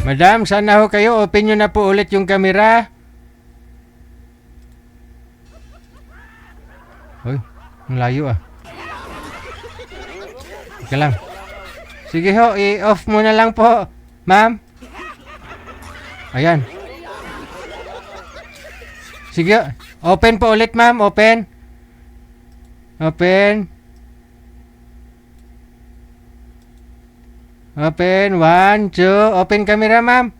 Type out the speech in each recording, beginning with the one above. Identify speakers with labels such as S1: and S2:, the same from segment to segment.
S1: Madam, sana ho kayo, open nyo na po ulit yung camera. Uy, ang layo ah. Teka lang. Sige ho, i-off mo na lang po, ma'am. Ayan. Sige, open po ulit ma'am, open. Open. Open, 1, 2, open camera ma'am.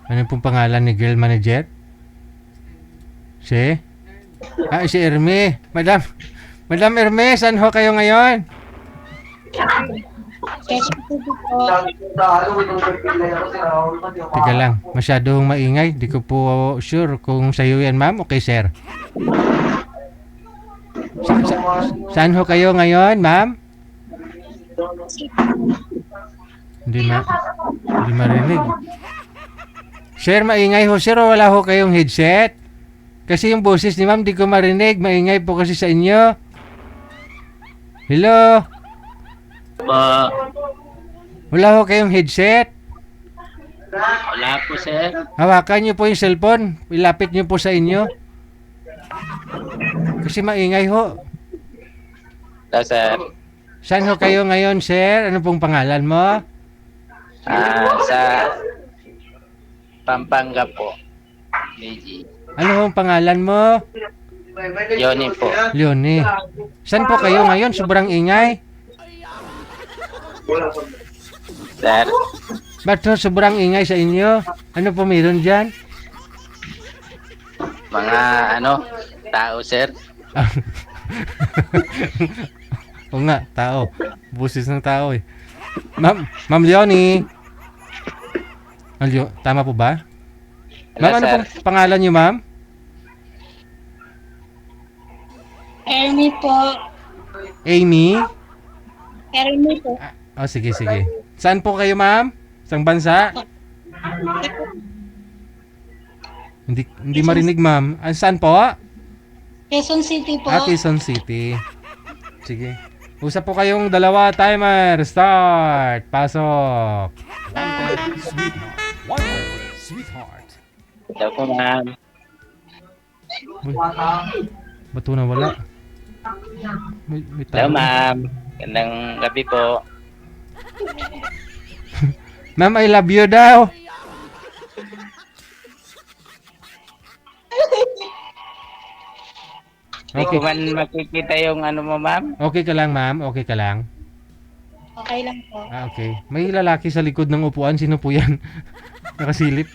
S1: Ano pong pangalan ni girl manager? Si? Si Erme. Madam Erme, saan ho kayo ngayon? Teka lang, masyadong maingay. Di ko po sure kung sa'yo yan ma'am. Okay sir. Saan ho kayo ngayon ma'am? Hindi marinig. Sir, maingay ho sir o wala ho kayong headset? Kasi yung boses ni ma'am di ko marinig. Maingay po kasi sa inyo. Hello? Wala ho kayong headset?
S2: Wala po, sir.
S1: Hawakan niyo po yung cellphone. Ilapit niyo po sa inyo. Kasi maingay ho.
S2: Hello, sir.
S1: Saan ho kayo ngayon, sir? Ano pong pangalan mo?
S2: Sa Pampanga po. Meiji.
S1: Ano hong pangalan mo?
S2: Yoni po.
S1: Leonie. Saan po kayo ngayon? Sobrang ingay.
S2: Sir,
S1: Ba't ho sobrang ingay sa inyo? Ano po meron dyan?
S2: mga tao, sir.
S1: Oo nga, tao. Busis ng tao eh. Ma'am Leonie. Tama po ba? Ma'am, ano
S2: Hello,
S1: pong pangalan niyo, ma'am?
S3: Ermi po.
S1: Amy?
S3: Ermi po.
S1: Sige. Saan po kayo, ma'am? Isang bansa? Hindi marinig, ma'am. Saan po?
S3: Quezon City po.
S1: Quezon City. Sige. Usap po kayong dalawa. Timer. Start. Pasok. Sweetheart.
S2: Hello po, ma'am.
S1: Uy, ba't na wala? May
S2: Hello,
S1: tao.
S2: ma'am. Gandang gabi po.
S1: Ma'am, I love you daw.
S2: Hindi
S1: Okay.
S2: ko man makikita yung mo, ma'am.
S1: Okay ka lang, ma'am. Okay ka lang.
S3: Okay lang po.
S1: Okay. May lalaki sa likod ng upuan. Sino po yan? Nakasilip.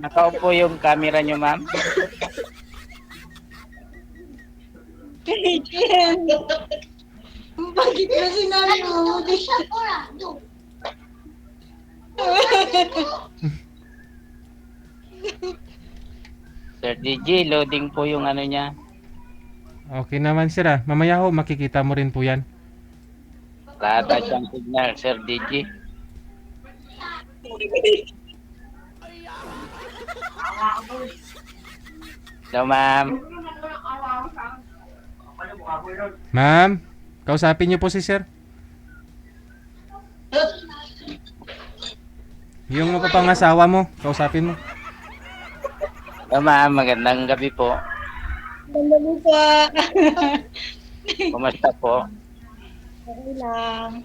S2: Nakaupo yung camera nyo, ma'am.
S3: Bakit na sinabi mo?
S2: Sir DJ, loading po yung niya.
S1: Okay naman, sir. Mamaya ho, makikita mo rin po yan.
S2: Rata siyang signal, Sir DJ. Hello, ma'am.
S1: Ma'am, kausapin niyo po si sir. Yung mapapangasawa mo, kausapin mo.
S2: Hello, ma'am. Magandang gabi po.
S3: Ganda mo po.
S2: Kumusta po?
S3: Okay lang.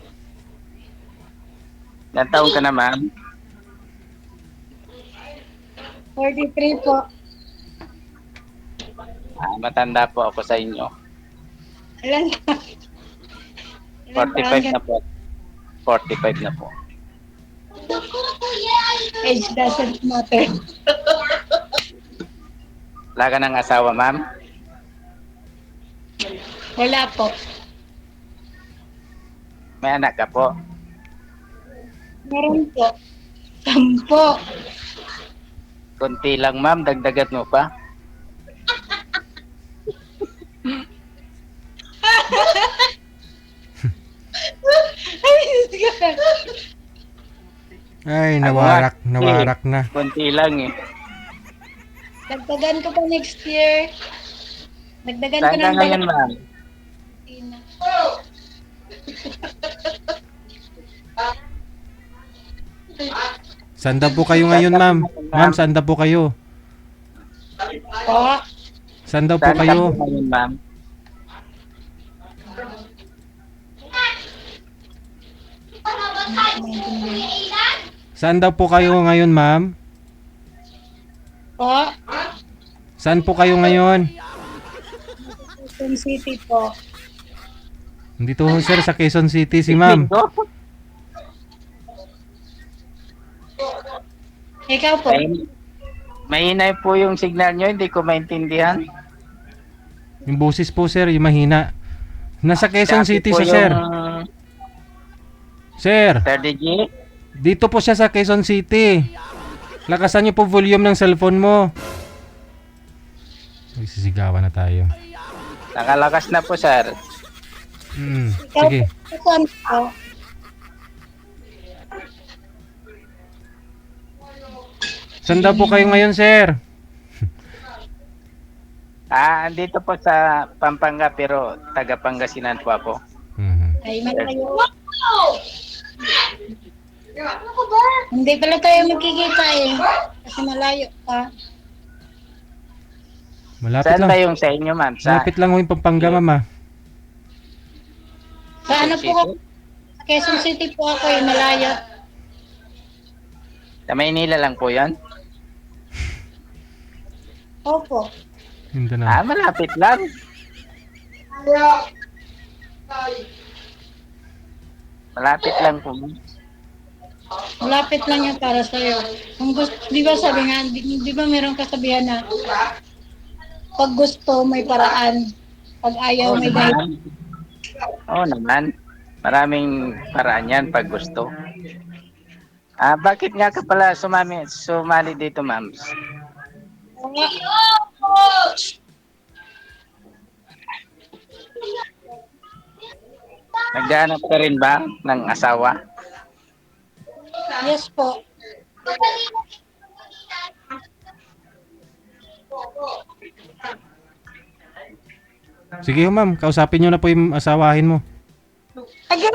S2: Ilang taon ka na, ma'am?
S3: 43 po.
S2: Matanda po ako sa inyo.
S3: Ilan?
S2: 45 na po. 45 na po.
S3: Age doesn't matter.
S2: Wala ka ng asawa, ma'am?
S3: Wala po.
S2: May anak ka po?
S3: Meron po. 10.
S2: Kunti lang, ma'am. Dagdagat mo pa.
S1: Ay, nawarak na.
S2: Kunti lang eh.
S3: Dagdagan ko pa next year. Dagdagan ko
S2: Saan ka
S3: ng
S2: ngayon, ma'am?
S1: Saan daw po kayo ngayon, ma'am? Ma'am, saan daw po kayo?
S3: Po.
S1: Saan daw po
S2: Saan ka po
S1: kayo?
S2: ngayon, ma'am?
S1: Saan daw po kayo ngayon, ma'am?
S3: Po.
S1: Saan po kayo ngayon?
S3: Quezon City po.
S1: Dito ho, sir, sa Quezon City si ma'am.
S3: Ikaw po.
S2: Mahina po yung signal nyo, hindi ko maintindihan.
S1: Yung boses po, sir, yung mahina. Nasa Quezon
S2: Dati
S1: City
S2: po
S1: siya, sir.
S2: yung
S1: Sir,
S2: Sir DJ,
S1: dito po siya sa Quezon City. Lakasan niyo po volume ng cellphone mo. Uy, sisigawan na tayo.
S2: nakalakas na po, sir.
S3: Ikaw
S1: Sige.
S3: po. Saan po?
S1: Saan daw po kayo ngayon, sir?
S2: Andito po sa Pampanga pero taga Pangasinan po ako.
S1: Mhm.
S3: Ay, malayo. Hindi pala tayo magkikita eh. Kasi malayo pa.
S1: Malapit
S2: Saan
S1: lang.
S2: ba yung sa inyo, ma'am?
S1: Malapit lang ho yung Pampanga, ma'am, ah.
S3: Sa ano po ako? Sa Quezon City po ako eh, malayo.
S2: Sa Maynila lang po yan?
S3: Opo.
S1: Mindanao.
S2: Malapit lang. Malapit lang po.
S3: Malapit lang yan para sa'yo. Kung gusto, di ba sabi nga, di ba meron kasabihan na pag gusto may paraan, pag ayaw may dahil.
S2: Oo naman. Maraming paraan yan pag gusto. Bakit nga ka pala sumali dito, ma'am? Naghahanap ka rin ba ng asawa?
S3: Yes po.
S1: Sige ho, ma'am. Kausapin niyo na po yung asawahin mo.
S3: Agad.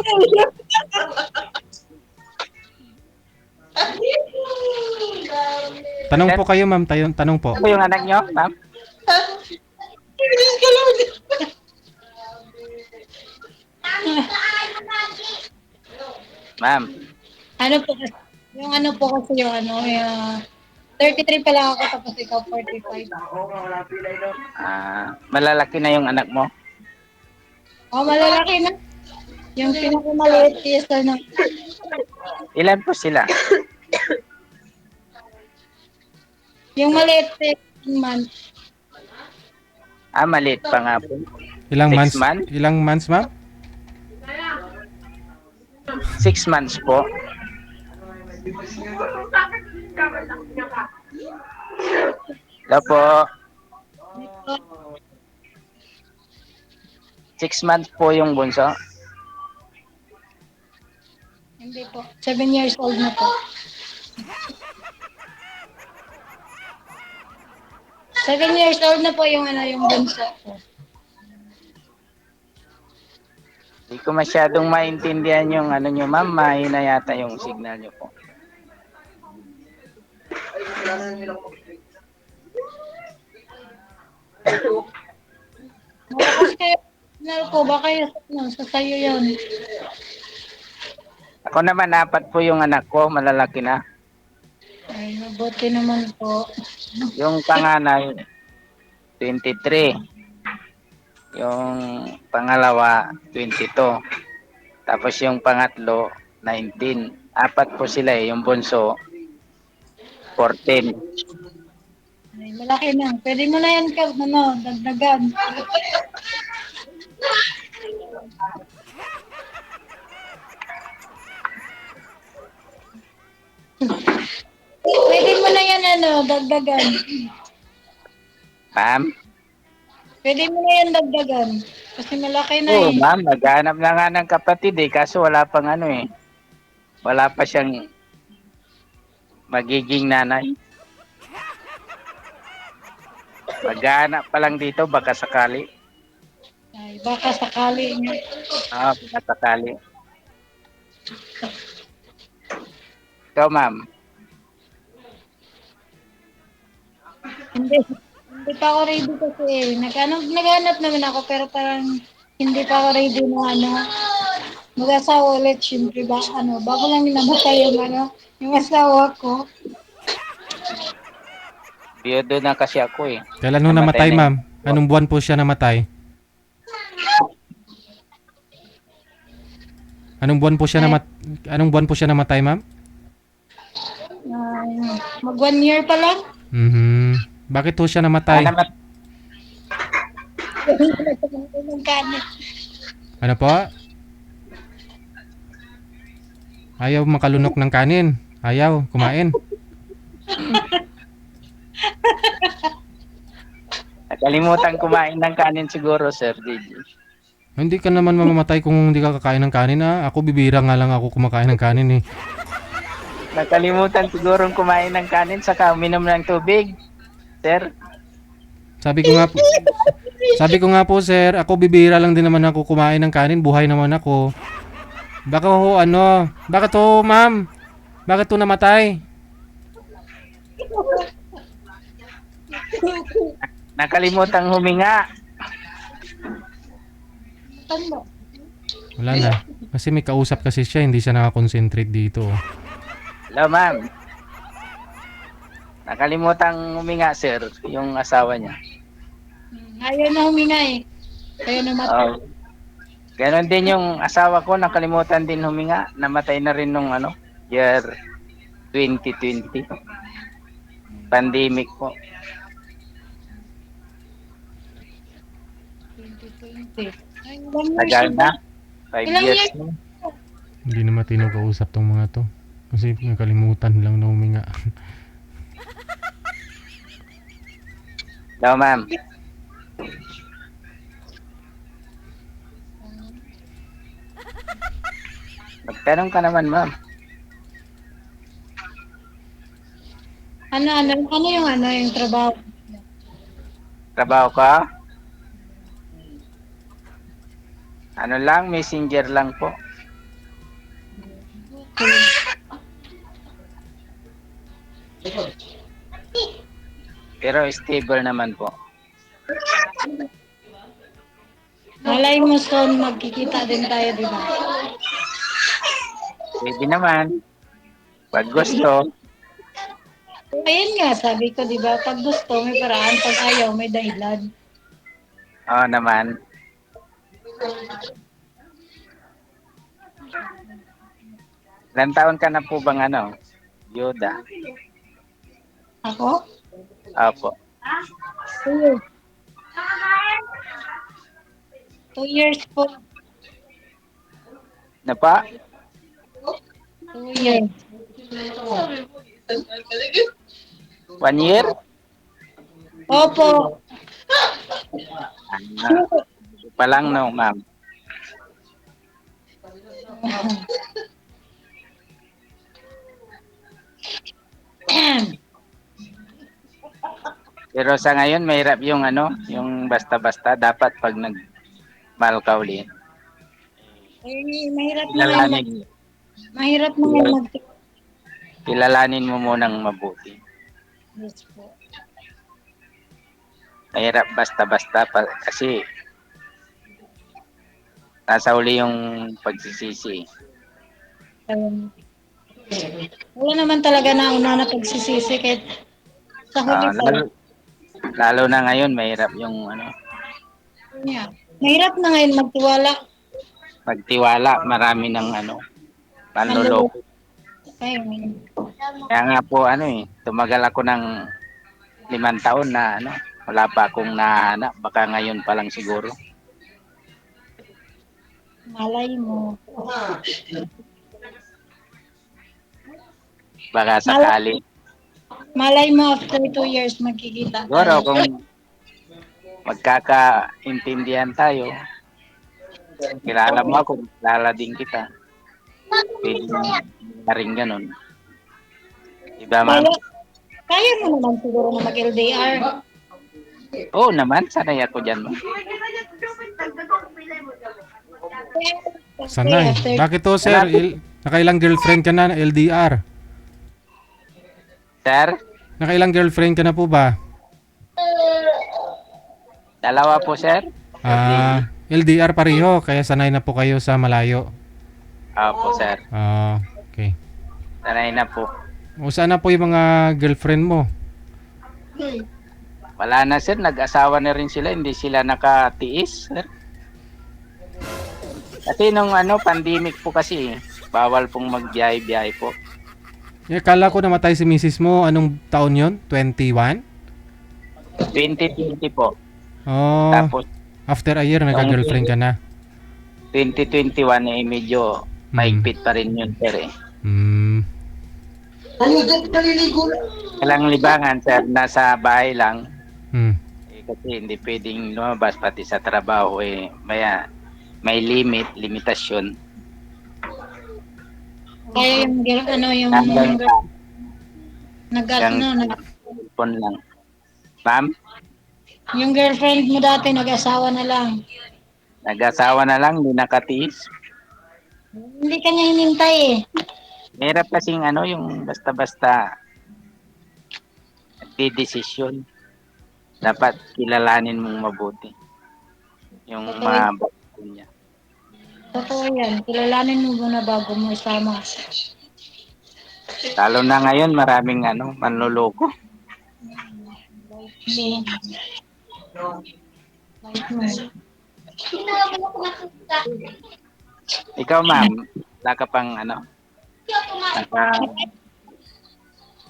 S1: Tanong po kayo, ma'am. Tanong po.
S2: Ano yung anak nyo, ma'am? Ma'am,
S3: Ano po kasi, yung ano po kasi yung ano, yung 33 pa lang ako tapos ikaw 45.
S2: malalaki na yung anak mo?
S3: Oh, malalaki na. Yung pinakamaliit is ano,
S2: Ilan po sila?
S3: yung maliit 10 months.
S2: Maliit pa nga po.
S1: Ilang
S2: 6
S1: months?
S2: months?
S1: Ilang months, ma'am?
S2: 6 months po. Hello po. 6 months po yung bunso.
S3: Hindi po. 7 years old na po. 7 years old na po yung ano yung bunso ko.
S2: Hindi ko masyadong maintindihan yung ano nyo, ma'am. Mahina yata yung signal nyo po.
S3: Malakas kayo. Signal po, baka yung ano, sa sayo yun.
S2: Ako naman, 4 po yung anak ko. Malalaki na.
S3: Ay, mabuti naman po.
S2: Yung panganay, 23. Yung pangalawa, 22. Tapos yung pangatlo, 19. 4 po sila eh. Yung bunso, 14.
S3: Ay, malaki na. Pwede mo na yan ka, ano, dagdagan. Pwede mo na yan, ano, dagdagan.
S2: Ma'am?
S3: Pwede mo na yan dagdagan. Kasi malaki na
S2: Oo,
S3: eh.
S2: ma'am. Naghahanap na nga ng kapatid eh. Kaso wala pang ano eh. Wala pa siyang magiging nanay. Maghahanap pa lang dito, baka sakali.
S3: Ay, baka sakali nga.
S2: Kung sakali. Ikaw, ma'am.
S3: Hindi, hindi pa ako ready kasi eh. Naghanap naman ako pero parang hindi pa ako ready na mag-asawa ulit. Siyempre ba, bago lang namatay yung asawa ko.
S2: Biyudo na kasi ako eh.
S1: Kailan ho
S2: Namatay
S1: namatay,
S2: na
S1: ma'am?
S2: yung
S1: Anong buwan po siya namatay? Anong buwan po siya
S3: Ay,
S1: Anong buwan po siya namatay, ma'am?
S3: mag 1 year pa lang.
S1: Mhm. Bakit ho siya
S2: Ah,
S1: namatay?
S2: namat
S3: Ng kanin.
S1: Ano po? Ayaw makalunok ng kanin. Ayaw kumain.
S2: Nakalimutan kumain ng kanin siguro, Sir JJ.
S1: Hindi ka naman mamamatay kung hindi ka kakain ng kanin, ah. Ako bibira nga lang ako kumakain ng kanin, eh.
S2: Nakalimutan siguro kumain ng kanin saka uminom ng tubig, Sir.
S1: Sabi ko nga po, sabi ko nga po, sir, ako bibira lang din naman ako kumain ng kanin, buhay naman ako. Baka ho bakit ho, ma'am? Bakit ho namatay?
S2: Nakalimutan huminga.
S3: Tanda.
S1: Wala na. Kasi may kausap kasi siya, hindi siya nakakonsentrate dito.
S2: Hello, ma'am. Nakalimutan huminga, Sir, yung asawa niya.
S3: Ayaw na huminga eh. Ayaw na matay.
S2: Oh, ganon din yung asawa ko, nakalimutan din huminga. Namatay na rin nung year 2020. Pandemic po.
S3: 2020. Ay, ilang years
S2: Tagal
S3: ba?
S2: na. 5
S3: Ilang
S2: years
S3: years?
S2: na.
S1: Hindi na matino kausap tong mga to. Kasi nakalimutan lang na huminga.
S2: Hello, ma'am. Magtanong ka naman, ma'am.
S3: Ano yung trabaho?
S2: Trabaho ka? Ano lang, messenger lang po. Pero stable naman po.
S3: Malay mo son, magkikita din tayo, di ba?
S2: Pwede naman. Pag gusto.
S3: Ayun nga, sabi ko, di ba? Pag gusto, may paraan. Pag ayaw, may dahilan.
S2: Oo naman. Ilan taon ka na po bang Yoda?
S3: Ako?
S2: Opo.
S3: 2 years. 2 years po.
S2: Na pa?
S3: 2 years.
S2: 1 year?
S3: Opo.
S2: Ah, pa lang no, ma'am. Pero sa ngayon, mahirap yung yung basta-basta. Dapat pag nag-mahal ka ulit,
S3: Mahirap na ngayon
S2: kilalanin,
S3: mahirap na ngayon
S2: kilal-
S3: mag
S2: kilalanin mo munang mabuti.
S3: Yes po.
S2: Mahirap basta-basta kasi nasa uli yung pagsisisi.
S3: Um, wala naman talaga na una na pagsisisi kahit sa huli
S2: Ah,
S3: pa
S2: lalo,
S3: lang.
S2: lalo na ngayon, mahirap yung
S3: Yeah. Mahirap na ngayon magtiwala.
S2: pagtiwala. Marami ng
S3: Manluloko.
S2: panloloko.
S3: Ay,
S2: Kaya nga po tumagal ako ng 5 taon na wala pa akong nahanap. Baka ngayon pa lang siguro.
S3: malay mo.
S2: Baka
S3: Malay,
S2: sakali.
S3: malay mo after 2 years magkikita
S2: Siguro
S3: tayo.
S2: kung magkakaintindihan tayo, kilala mo ako, kilala din kita. Pwede na rin ganun. Diba, ma'am?
S3: Kaya, kaya mo naman siguro na mag-LDR.
S2: Oo naman, sanay ako dyan, ma'am.
S1: Sanay.
S3: After,
S1: Bakit to, sir? Nakailang girlfriend ka na, LDR?
S2: Sir,
S1: Nakailang girlfriend ka na po ba?
S2: dalawa po, sir.
S1: LDR pareho, kaya sanay na po kayo sa malayo.
S2: Opo, sir.
S1: Okay.
S2: Sanay na po.
S1: O saan na po yung mga girlfriend mo?
S2: Wala na, sir. Nag-asawa na rin sila. Hindi sila nakatiis, sir. Kasi nung pandemic po kasi, bawal pong magbiyahe-biyahe po.
S1: Kala ko namatay si misis mo. Anong taon yon? 21?
S2: 2020 po.
S1: Oh,
S2: Tapos,
S1: after a year, nagka-girlfriend ka na.
S2: 2021 medyo mahigpit pa rin yun, sir eh. Walang libangan, sir. Nasa bahay lang. Kasi hindi pwedeng lumabas pati sa trabaho eh. May limitasyon.
S3: kaya yung
S2: Hanggang
S3: nag
S2: phone lang. Ma'am,
S3: yung girlfriend mo dati nag-asawa na lang.
S2: nag-asawa na lang, hindi nakatiis.
S3: Hindi ka niya hinintay eh.
S2: Mahirap kasing yung basta-basta nagdidesisyon. Dapat kilalanin mong mabuti yung mga bakit niya.
S3: Totoo yan. Kilalanin mo muna bago mo isama.
S2: Lalo na ngayon, maraming manloloko.
S3: Hindi.
S2: Ikaw, ma'am, wala ka pang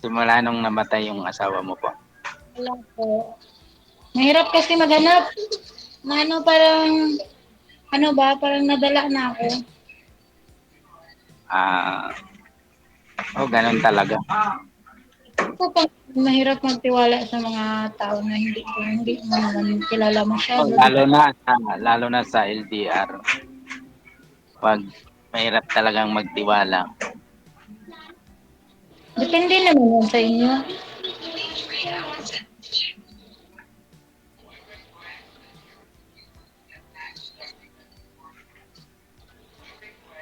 S2: simula nung namatay yung asawa mo po.
S3: Wala po. Mahirap kasi maghanap. Parang parang nadala na ako.
S2: Ganun talaga.
S3: Mahirap magtiwala sa mga tao na hindi mo naman kilala masyado.
S2: Lalo na sa LDR. Pag mahirap talagang magtiwala.
S3: Depende naman yan sa inyo.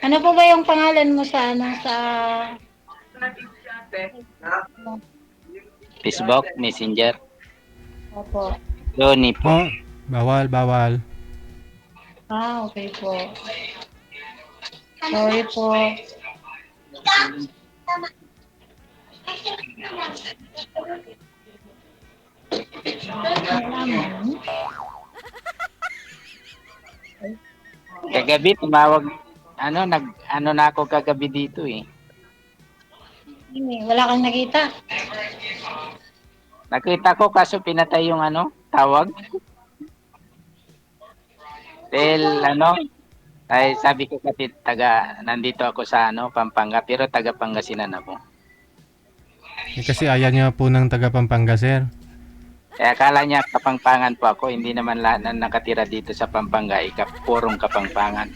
S3: Ano po ba yung pangalan mo sa
S2: Facebook, Messenger,
S3: Opo.
S2: Johnny po.
S1: Bawal.
S3: Okay po. Sorry po.
S2: Kagabi tumawag na ako kagabi dito eh.
S3: Wala kang nakita?
S2: Nakita ko kaso pinatay yung tawag. Dahil ay sabi ko kasi nandito ako sa Pampanga pero taga Pangasinan ako.
S1: Kasi ayaw niya po ng taga Pampanga, sir.
S2: Kaya akala niya Kapampangan po ako, hindi naman lahat na nakatira dito sa Pampanga, purong Kapampangan.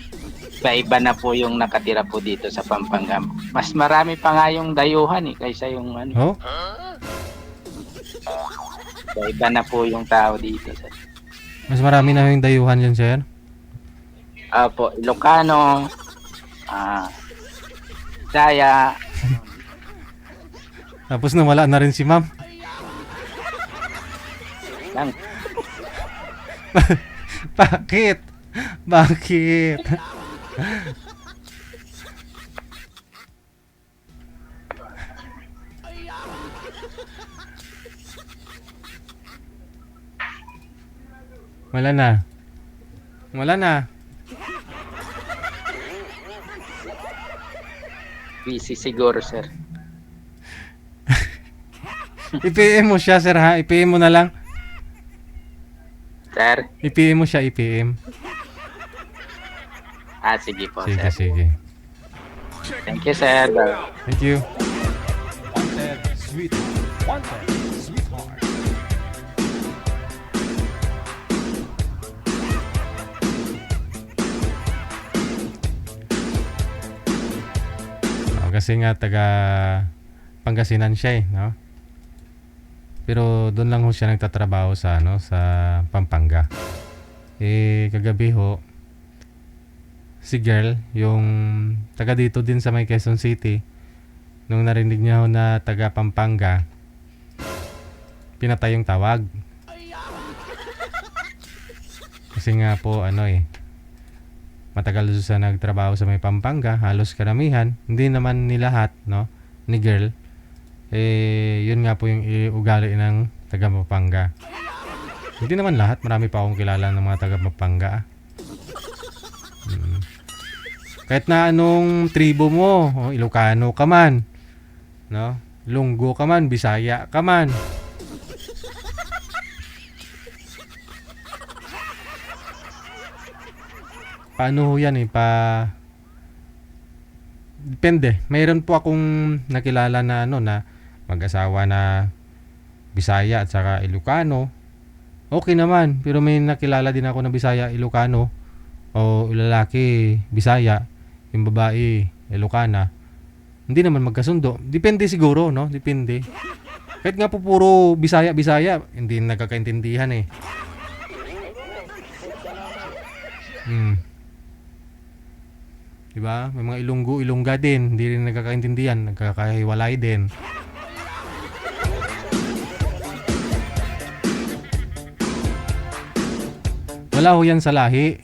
S2: Iba na po yung nakatira po dito sa Pampanga. Mas marami pa nga yung dayuhan kaysa yung
S1: Oh?
S2: Iba na po yung tao dito, sir.
S1: Mas marami na yung dayuhan dyan, sir?
S2: Po, Ilocano, Daya.
S1: Tapos nawala na rin si ma'am.
S2: Lang.
S1: Bakit? Bakit? Wala na.
S2: Busy siguro, sir.
S1: I-PM mo siya, sir, ha? I-PM mo na lang.
S2: Sir?
S1: I-PM mo siya, i-PM.
S2: Sige po,
S1: Sige,
S2: sir.
S1: sige.
S2: Thank you, sir.
S1: Thank you.
S4: Wanted, sweetheart.
S1: Kasi nga taga Pangasinan siya no? Pero doon lang ho siya nagtatrabaho sa sa Pampanga. Kagabi ho si girl, yung taga dito din sa may Quezon City, nung narinig niya ho na taga Pampanga, pinatay yung tawag. Kasi nga po, matagal siya nagtrabaho sa may Pampanga, halos karamihan, hindi naman ni lahat, no, ni girl. Yun nga po yung ugali ng taga Pampanga. Hindi naman lahat, marami pa akong kilala ng mga taga Pampanga. Kahit na anong tribo mo, Ilocano ka man, no? Lunggo ka man, Bisaya ka man. Paano ho yan depende. Mayroon po akong nakilala na na mag-asawa na Bisaya at saka Ilocano. Okay naman, pero may nakilala din ako na Bisaya, Ilocano o lalaki Bisaya, yung babae Ilocana. Hindi naman magkasundo. Depende siguro, no? Depende. Kahit nga po puro Bisaya, hindi nagkakaintindihan eh. Diba? May mga Ilongga din, hindi rin nagkakaintindihan, nagkakahiwalay din. Wala ho yan sa lahi.